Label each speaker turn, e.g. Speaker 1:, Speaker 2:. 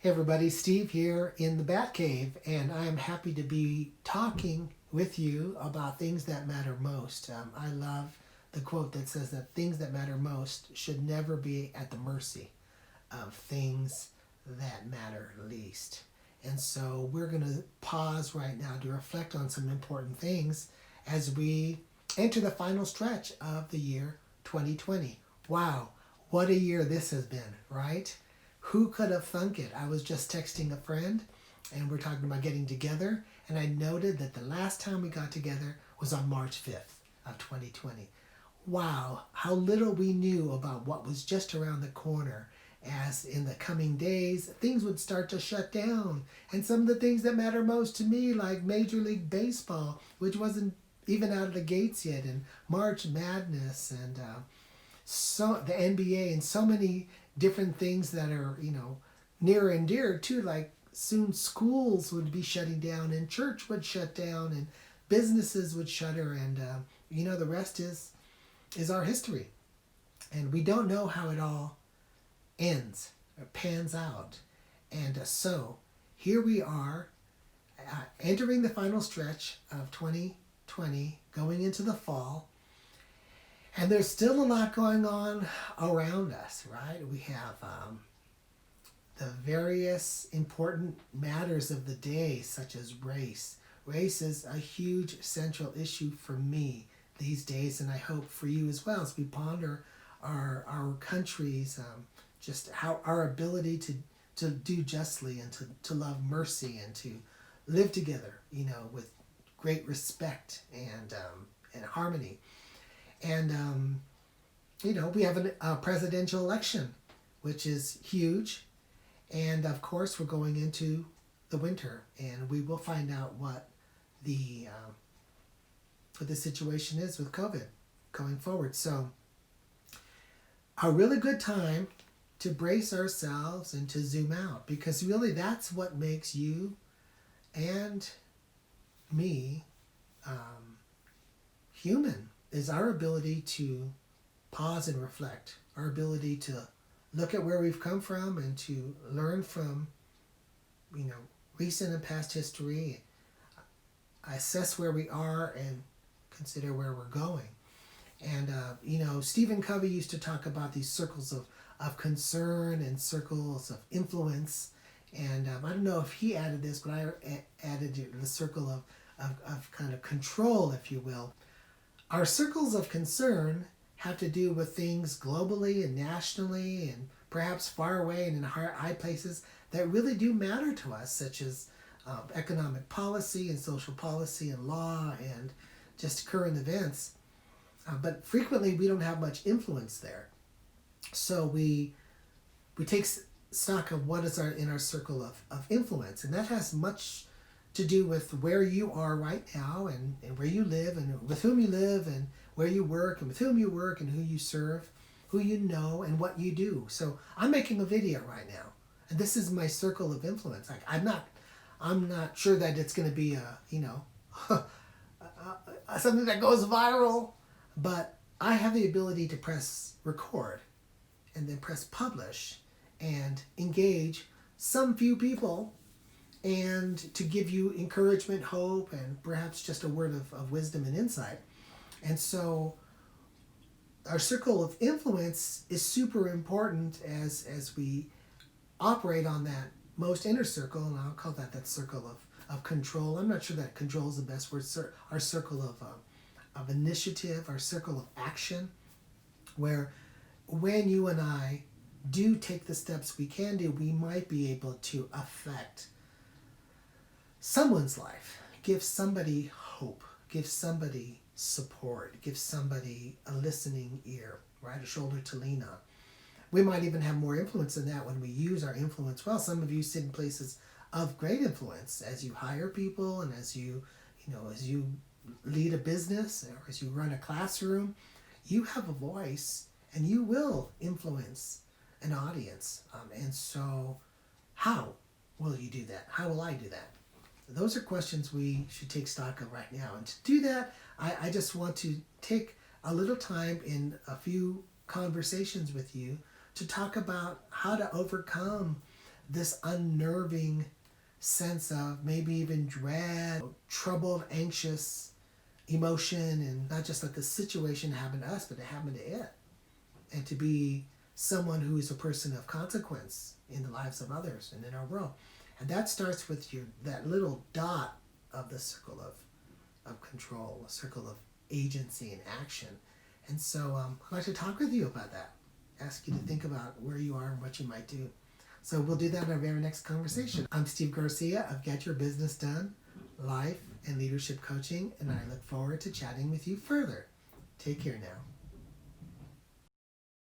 Speaker 1: Hey everybody, Steve here in the Batcave, and I am happy to be talking with you about things that matter most. I love the quote that says that things that matter most should never be at the mercy of things that matter least. And so we're going to pause right now to reflect on some important things as we enter the final stretch of the year 2020. Wow, what a year this has been, right? Who could have thunk it? I was just texting a friend and we're talking about getting together, and I noted that the last time we got together was on March 5th of 2020. Wow, how little we knew about what was just around the corner, as in the coming days things would start to shut down, and some of the things that matter most to me, like Major League Baseball, which wasn't even out of the gates yet, and March Madness, and so the NBA, and so many different things that are, near and dear too, like soon schools would be shutting down and church would shut down and businesses would shutter, and the rest is our history, and we don't know how it all ends or pans out. And so here we are, entering the final stretch of 2020, going into the fall. And there's still a lot going on around us, right? We have the various important matters of the day, such as race. Race is a huge central issue for me these days, and I hope for you as well, as we ponder our country's, just how our ability to do justly and to love mercy and to live together, with great respect and harmony. And, we have a presidential election, which is huge. And, of course, we're going into the winter, and we will find out what the situation is with COVID going forward. So a really good time to brace ourselves and to zoom out, because really that's what makes you and me human, is our ability to pause and reflect, our ability to look at where we've come from and to learn from, recent and past history, assess where we are and consider where we're going. And, Stephen Covey used to talk about these circles of concern and circles of influence. And I don't know if he added this, but I added the circle of kind of control, if you will. Our circles of concern have to do with things globally and nationally and perhaps far away and in high places that really do matter to us, such as economic policy and social policy and law and just current events. But frequently we don't have much influence there. So we take stock of what is in our circle of influence, and that has much to do with where you are right now and where you live and with whom you live and where you work and with whom you work and who you serve, who you know, and what you do. So I'm making a video right now, and this is my circle of influence. Like I'm not sure that it's going to be something that goes viral, but I have the ability to press record and then press publish and engage some few people, and to give you encouragement, hope, and perhaps just a word of wisdom and insight. And so our circle of influence is super important as we operate on that most inner circle, and I'll call that circle of control. I'm not sure that control is the best word. Our circle of initiative, our circle of action, where when you and I do take the steps we can do, we might be able to affect someone's life, give somebody hope, give somebody support, give somebody a listening ear, right? A shoulder to lean on. We might even have more influence than that when we use our influence well. Some of you sit in places of great influence as you hire people, and as you lead a business, or as you run a classroom. You have a voice, and you will influence an audience. And so how will you do that? How will I do that? Those are questions we should take stock of right now. And to do that, I just want to take a little time in a few conversations with you to talk about how to overcome this unnerving sense of maybe even dread, troubled, anxious emotion, and not just let the situation happen to us, but to happen to it. And to be someone who is a person of consequence in the lives of others and in our world. And that starts with that little dot of the circle of control, a circle of agency and action. And so I'd like to talk with you about that. Ask you to think about where you are and what you might do. So we'll do that in our very next conversation. I'm Steve Garcia of Get Your Business Done, Life and Leadership Coaching, and I look forward to chatting with you further. Take care now.